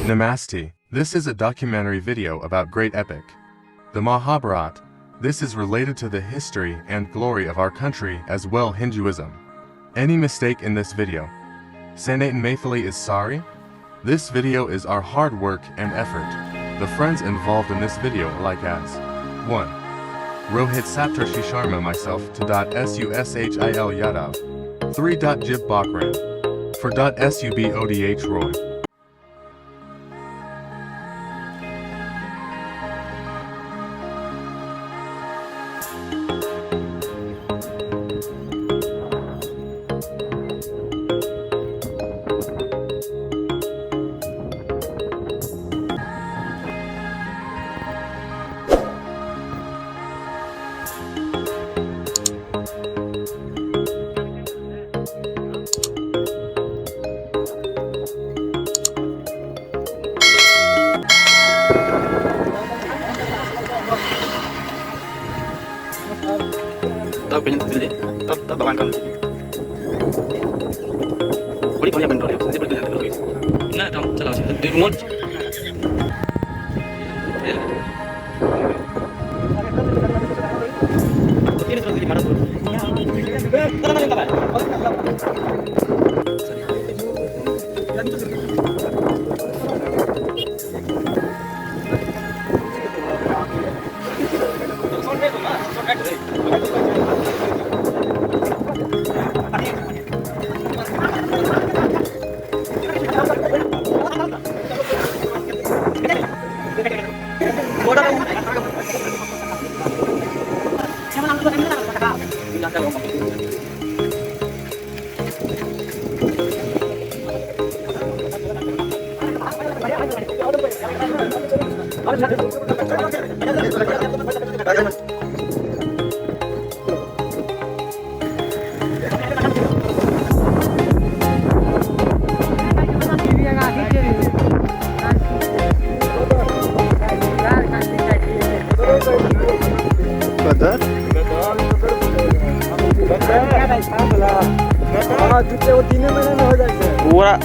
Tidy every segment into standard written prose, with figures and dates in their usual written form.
Namaste. This is a documentary video about great epic, the Mahabharat. This is related to the history and glory of our country as well Hinduism. Any mistake in this video? Sanatan Maithili is sorry? This video is our hard work and effort. The friends involved in this video like as 1. Rohit Saptarshi Sharma myself to .sushil yadav 3. Jib Bakran 4. Subodh Roy. तब पहले दे तब भगवान का बड़ी बढ़िया बन रही है सबसे बड़ी ना तो चलो रिमोट tiene otro disparo पूरा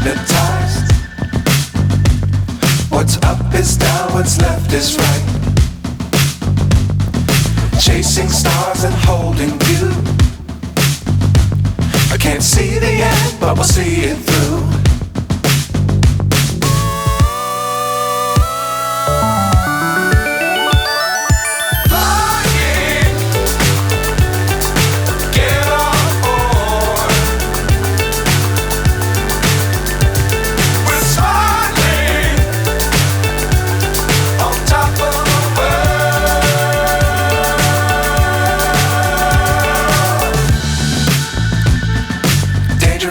hypnotized. What's up is down, what's left is right. Chasing stars and holding you. I can't see the end, but we'll see it through.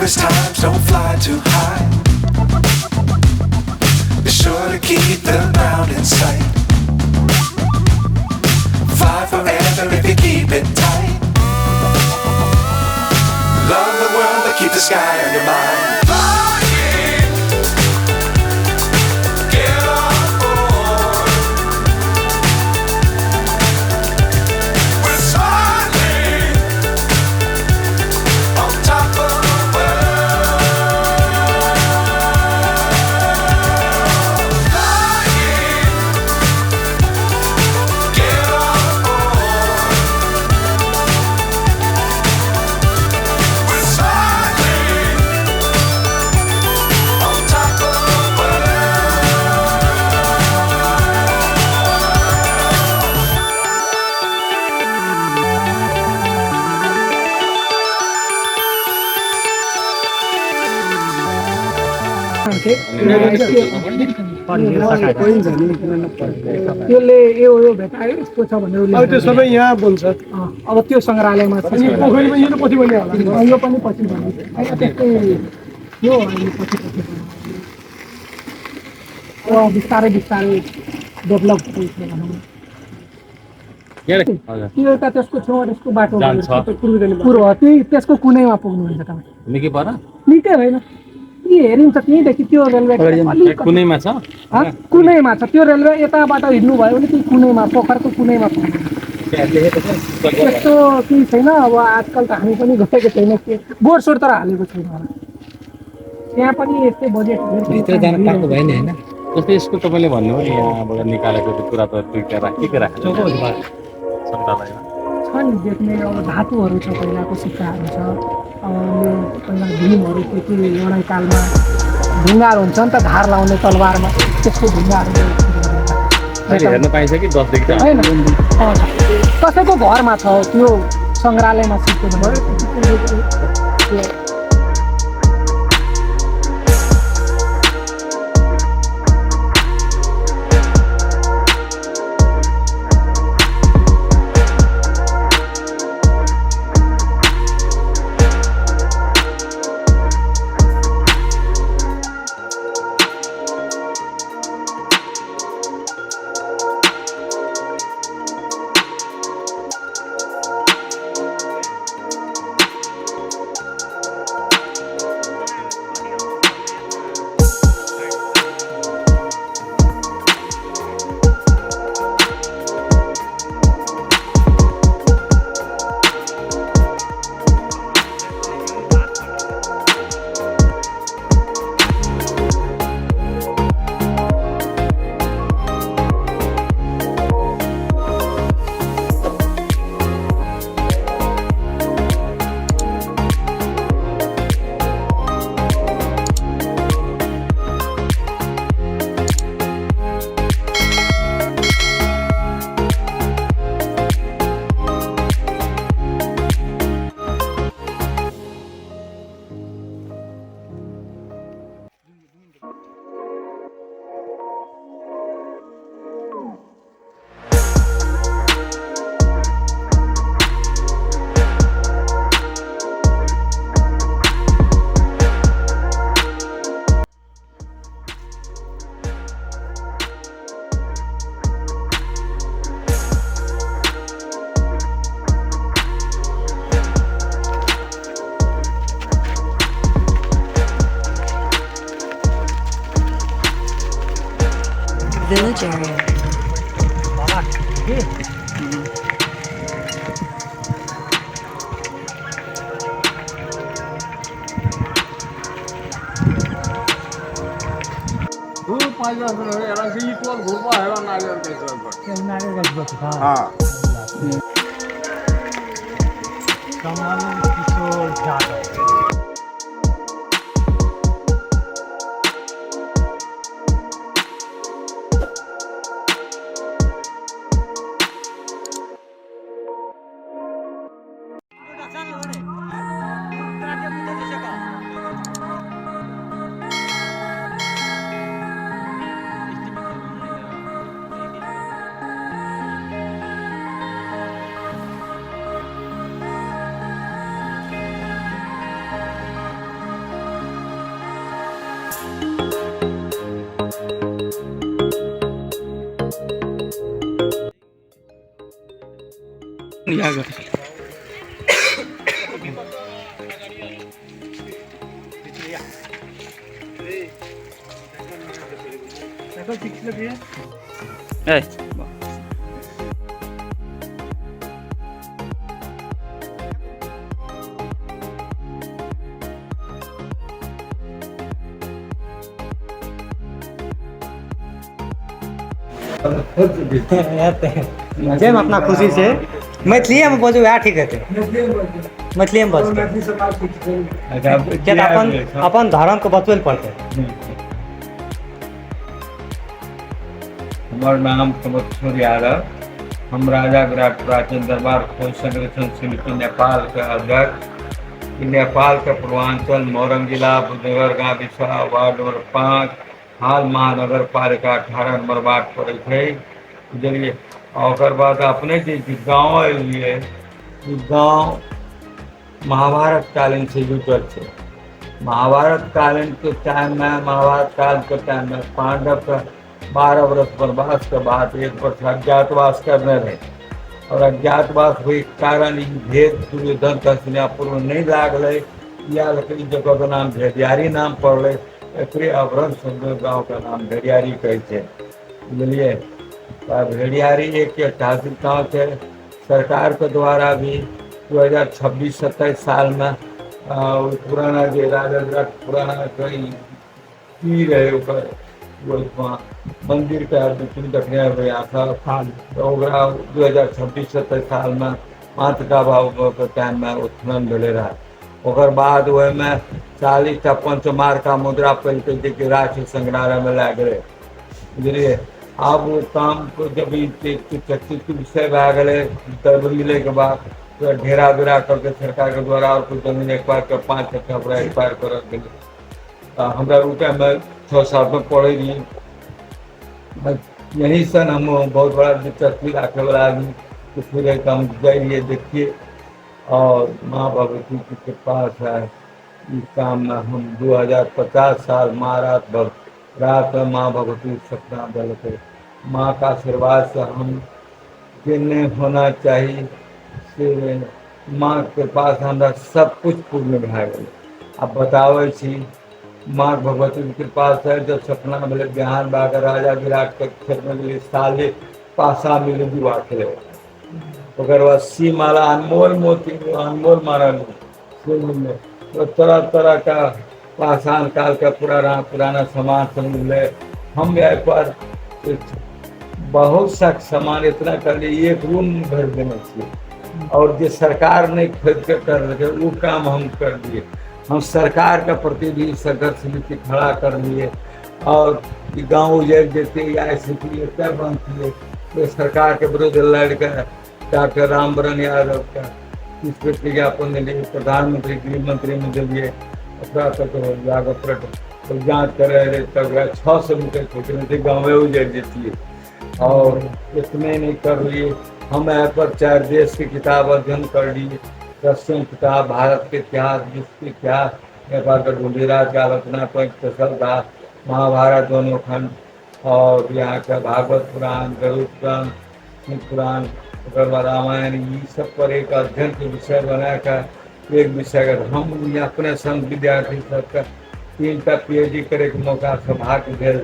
Times don't fly too high. Be sure to keep the ground in sight. Fly forever if you keep it tight. Love the world but keep the sky on your mind. त्यसले यो भेटायो यस्तो छ भनेर त्यो सबै यहाँ बोल्छ अब त्यो सङ्ग्रहालयमा छ यो पनि पछि भन्नु त्यस्तै यो अहिले पछि बिस्तारै बिस्तारै डेभलप भनौँ त्यो त त्यसको छेउमा त्यसको बाटो पूर्व त्यही त्यसको कुनैमा पुग्नुहुन्छ तपाईँ निकै पर निकै होइन हेरिन्छ त्यहीँदेखि त्यो रेलवे कुनैमा छ कुनैमा छ त्यो रेलवे यताबाट हिँड्नु भयो भने त्यही कुनैमा पोखरको कुनैमा पुग्नु त्यस्तो केही छैन अब आजकल त हामी पनि गएको छैन के बोर्डसोड तर हालेको छैन होला त्यहाँ पनि यस्तै बजेट भित्र जान पाएको भएन होइन जस्तै यसको तपाईँले भन्नुभयो नि यहाँबाट निकालेको कुरा त दुईवटा राखेको सङ्ग्रहालयमा छ नि देख्ने अब धातुहरू छ पहिलाको सिक्काहरू छ यो पहिला भीमहरू के लडाइँकालमा ढुङ्गाहरू हुन्छ नि त धार लाउने तलवारमा त्यसको ढुङ्गाहरू हेर्न पाइन्छ कि 10 देखि होइन कसैको घरमा छ त्यो सङ्ग्रहालयमा सिक्यो भने village area. जेम अपना खुशी से मैथिली में बजू वएह ठीक हेतै मैथिली में बजतै किया तऽ अपन धर्म के बतबै पड़तै हमार नाम कमतपुर यादव हम राजा विराट प्राचीन दरबार खोज संरक्षण समिति नेपाल के अध्यक्ष नेपाल के पूर्वांचल मोरंग जिला बिराटनगर गाँव बिछा वार्ड नंबर 5 हाल महानगर पालिका 18 नंबर वार्ड पड़े थे बुझलिए और बाद अपने जे गाँव एलिए गाँव महाभारत कालीन से जुटल है महाभारत कालीन के टाइम में महाभारत काल के टाइम में पांडव का 12 वर्ष वनवास के बाद 1 वर्ष अज्ञातवास करने रहे और अज्ञातवास हुई कारण भेद दुर्योधन हस्तिनापुर में नहीं लागल या लेकिन जगह का नाम बहेdyari नाम पड़े एक अवरण सुंदर गाँव का नाम बहेdyari कहे बुझलिए बहेdyari एक ऐतिहासिक गाँव है सरकार के द्वारा भी 2026-27 साल में पुराना जो राजा पुराना कई तीर है मंदिर के आदमी देखने हुए था तो 2026-27 साल में मातृका भाव के टाइम में उत्खनन भेले रहा ओकर बाद वह में 40 टा पंचमार का मुद्रा पहलते जे राष्ट्रीय संग्रहालय में ला गए बुझलिए अब वो काम को जब चर्चित विषय भए गए तब मिले के बाद तो ढेरा बेरा करके सरकार के द्वारा और कुछ जमीन एक्वायर कर 5 कपड़ा एक्वायर कर गए हमारा रूटा में 6 साल में पढ़े रही यही सन हम बहुत बड़ा दिलचस्पी रखे वाला आदमी इसलिए हम जाइए देखिए और माँ भगवती की कृपा है इस काम में हम 2050 साल माँ रात भर रात में माँ भगवती सपना दल के माँ का आशीर्वाद से हम जिन्हें होना चाहिए से माँ के पास हमारा सब कुछ पूर्ण भए गए अब बतावे छी माँ भगवती की कृपा से जब सपना मिले बिहान बागर राजा विराट के क्षेत्र में मिले साले पासा मिले विवाह खेले ओकर बाद सी माला अनमोल मोती अनमोल माला मिले तो तरह तरह का पाषाण काल का पुराना सामान सब मिले हम यहाँ पर बहुत सा सामान इतना कर लिए एक रूम भर देने चाहिए और जो सरकार ने खरीद के कर रहे वो काम हम कर दिए हम सरकार का प्रति भी संघर्ष समिति खड़ा कर लिए और गाँव उजड़ देते या स्थिति इतना बनती है तो सरकार के विरुद्ध लड़ कर डॉक्टर रामवरण यादव का इस पर विज्ञापन दिए प्रधानमंत्री गृह मंत्री में दिए तो जाँच कर रहे तब 600 मीटर छोटे गाँव में उजड़ देती है और इतने नहीं कर लिए हम यहाँ पर 4 देश की किताब अध्ययन कर लिए रशियन किताब भारत के इतिहास विश्व के इतिहास नेपाल का ढूंढीराज का आलोचना दास महाभारत दोनों खंड और यहाँ का भागवत पुराण गरुड़ पुराण शिव पुराण रामायण ये सब पर एक अध्ययन के विषय बनाकर एक विषय का हम अपने संघ विद्यार्थी सबका 3 टा PhD करे के मौका सौभाग्य भेल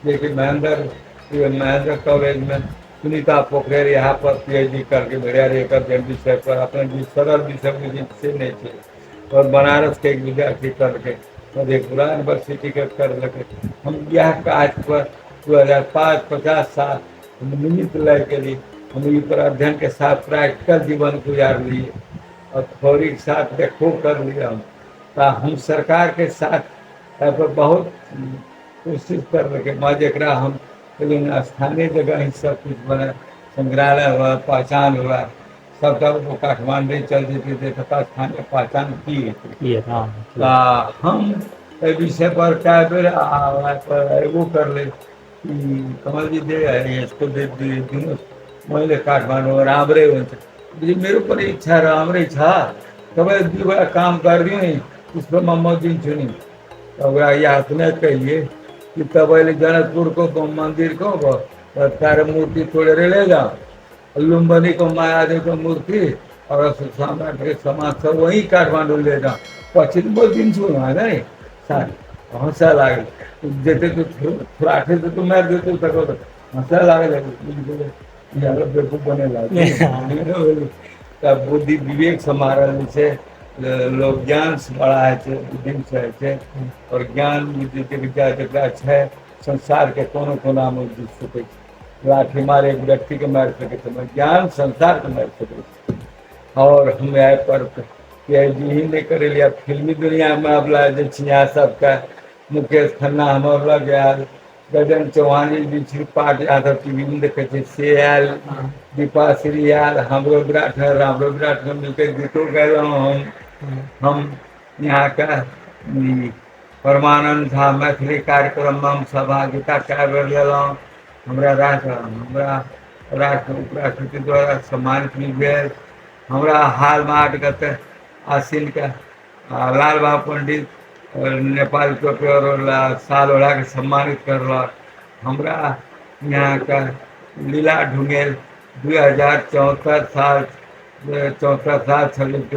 जेकि महेंद्र कॉलेज में सुनीता पोखरेल यहाँ पर PhD करके बहेdyari एक विषय पर अपने सरल विषय से नहीं थे और बनारस के एक विद्यार्थी करके मधेपुरा यूनिवर्सिटी के कर लगे हम यह काज पर 2005-50 साल हम निमित्त लग गेली हम ई पर अध्ययन के साथ प्रैक्टिकल जीवन गुजार लिए और थ्योरी के साथ देखो कर लिया हम सरकार के साथ पर बहुत कोशिश कर रहे मैं जरा हम लेकिन स्थानीय जगह ही सब कुछ बने संग्रहालय हुआ पहचान हुआ सबका वो काठमांडू चल जेती तो स्थानीय पहचान की ये हाँ हम एहि विषय पर कई बेर एगो कर ले कमल जी दे इसको दे दिनों मैले काठमाडौँ राम्रै हुन्छ मेरो पनि इच्छा राम्रै छ तपाईँ दुईवटा काम गरिदिउँ नि उसमा म दिन्छु नि तपाईँ याद नै कहिए कि तपाईँले जनकपुरको मन्दिरको तार मूर्ति तोडेर लैजाऊ लुम्बिनीको महादेवको मूर्ति और सम्राट के समाज छ वही काठमाडौँ ले जाऊँ पछि म दिन्छु होइन नि साथी हँसा लाग्यो जेते तो थोराठे तो मैं देते तक हँसा लाग्यो यार बेवकूफ बने लाग्यो तब बुद्धि विवेक संभाल से लोग ज्ञान से बढ़ाए थे बुद्धि से और ज्ञान बुद्धि के विद्या जकरा छै संसार के कोनो कोना में जीत सकै छै लाठी मारे एक व्यक्ति के मार सके तो ज्ञान संसार के मार सके और हम यहाँ पर पीएचडी ही नहीं करे लिया फिल्मी दुनिया में अब लाए छिया सबका मुकेश खन्ना हमार लग आयल गजन चौहानी जी पाठ यादव टीवी में देखे से आयल दीपा श्री आयल हमरो विराट में मिलकर गीतों गए हम यहाँ का परमानंद झा मैथिली कार्यक्रम में हम सहभागिता कए बेर लेलहुँ हमरा राष्ट्र उपराष्ट्रपति द्वारा सम्मानित भी भेल हमरा हाल में 8 गते आसिन का लाल बाबा पंडित नेपाल टोपी और साल ओढ़ा के सम्मानित करलक हमरा यहाँ का लीला ढुंगेल 2074 साल 26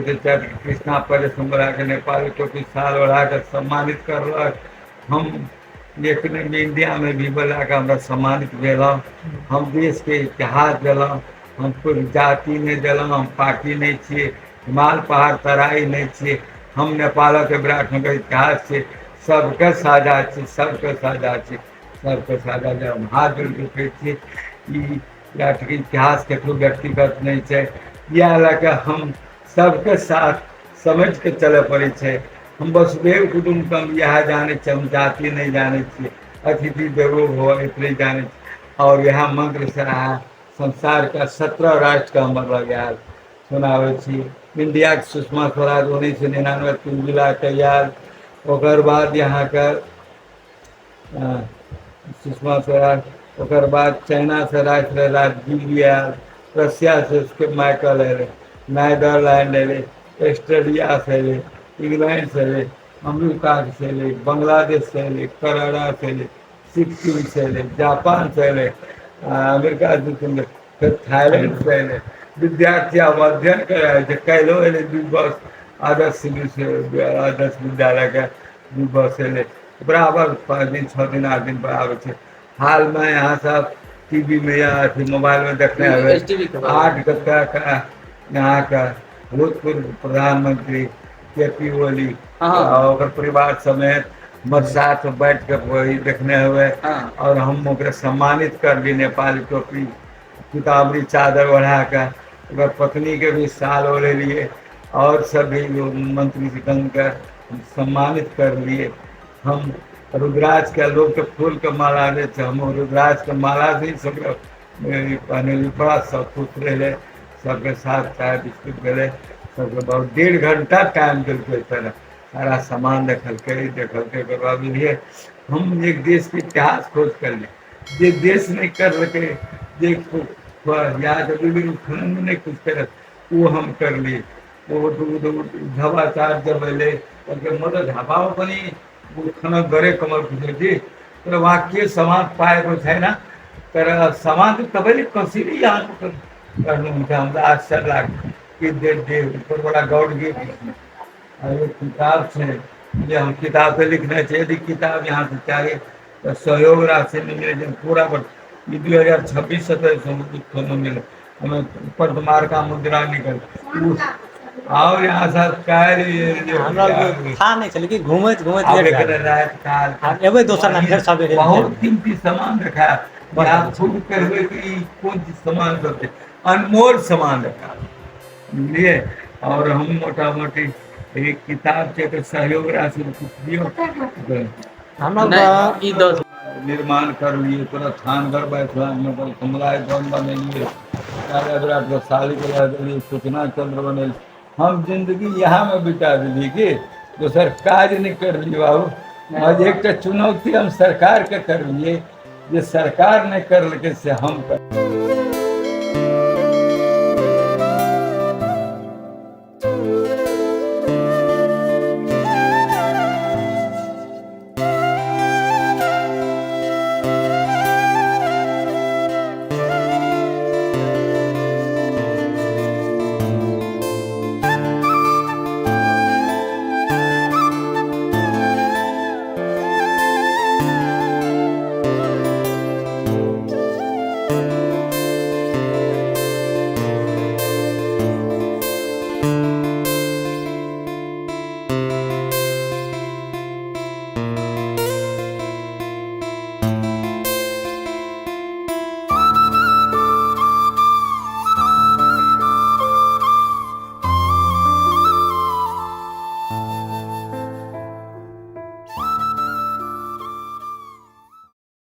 कृष्णा परेश हमरा के नेपाली टोपी साल ओढ़ा के सम्मानित करलक हम एक इंडिया में भी बोला के हमरा सम्मानित भेलहुँ हम देश के इतिहास देलहुँ हम कोई जाति नहीं दिलहुँ हम पार्टी नहीं छे हिमाल पहाड़ तराई नहीं छे हम नेपाल के बिराटनगर इतिहास छे सबके साझा छे सबके साझा छे सबके साझा जब हम हाथ जोड़ के कहै छियै कि बिराट इतिहास ककरो व्यक्तिगत नहीं छै इएह लऽ कऽ हम सबके साथ समझ के चले पड़ै छै हम वसुधैव कुटुम्बकम यह जाने छियै हम जाति नहीं जाने छियै अतिथि देवो भव इतने जाने और यह मंत्र से संसार का 17 राष्ट्र का हमर लग आयल सुनाबै छी इंडिया के सुषमा स्वराज 1999 3 जिला के आयल ओकर बाद यहाँ का सुषमा स्वराज ओकर बाद चाइना से राजगीर आयल रशिया से उसके माइकल एले नीदरलैंड एले ऑस्ट्रेलिया से एले इंग्लैंड से एले अमेरिका से एले बांग्लादेश से एले कनाडा से एले सिक्किम से एले जापान से एले अमेरिका से फिर थाईलैंड से एले विद्यार्थी अब अध्ययन करे कैलो एले 2 बस आदर्श विद्यालय के 2 बस एले बराबर 5 दिन 6 दिन 8 दिन पर आवे छे हाल में यहाँ सब टीवी में या मोबाइल में देखने हुए 8 गते का यहाँ का भूतपूर्व प्रधानमंत्री केपी ओली और परिवार समेत हमारे साथ बैठ कर वही देखने हुए और हम ओकरा सम्मानित कर दी नेपाली टोपी किताबरी चादर ओढ़ा कर पत्नी के भी साल ओढ़े लिए और सभी लोग मंत्री जी कर सम्मानित कर लिए हम रुद्राज के लोग के फूल के माला दे हम रुद्राज के माला से सब पहने बड़ा सब खुश रहे सबके साथ चाय बिस्कुट मिले सबके बहुत 1.5 घंटा टाइम दिल सारा सामान देखल के लिए हम एक देश के इतिहास खोज कर लिए जे देश नहीं कर सके जे याद नहीं कुछ कर वो हम कर लिए वो धवाचार जब अले मतलब ढाबाओ पनि खाना गरे कमल खुशी तर वाक्य समाज पाएको छैन तर समाज तपाईँले कसरी यहाँ गर्नुहुन्छ हामीलाई आश्चर्य लाग्छ कि दे ऊपरबाट गौड ये किताब से ये हम किताब पे लिखना चाहिए यदि किताब यहाँ से चाहिए तो सहयोग राशि में मिले पूरा 2026-27 में मिले हमें ऊपर मार का मुद्रा निकल और यहाँ सब काल हमरा था नहीं चले कि घूमत घूमत अब लेट एक गए रात काल हाँ, एबै दोसर ना फिर सवेरे बहुत कीमती सामान रखा है बहुत आप अच्छा। खुद करवे कि कौन चीज सामान सबसे अनमोल सामान रखा लिए और हम मोटा मोटी एक किताब के सहयोग राशि दियो हमरा ई दस निर्माण कर लिए पूरा थानगढ़ बैठा मतलब कमला भवन बनेलिए राजा विराट को साली के रह दिली सूचना चंद्र बने हम जिंदगी यहाँ में बिता दिली कि दोसर काज नहीं कर लिए बाबू आज एक चुनौती हम सरकार के कर लिए जे सरकार नहीं कर लगे से हम कर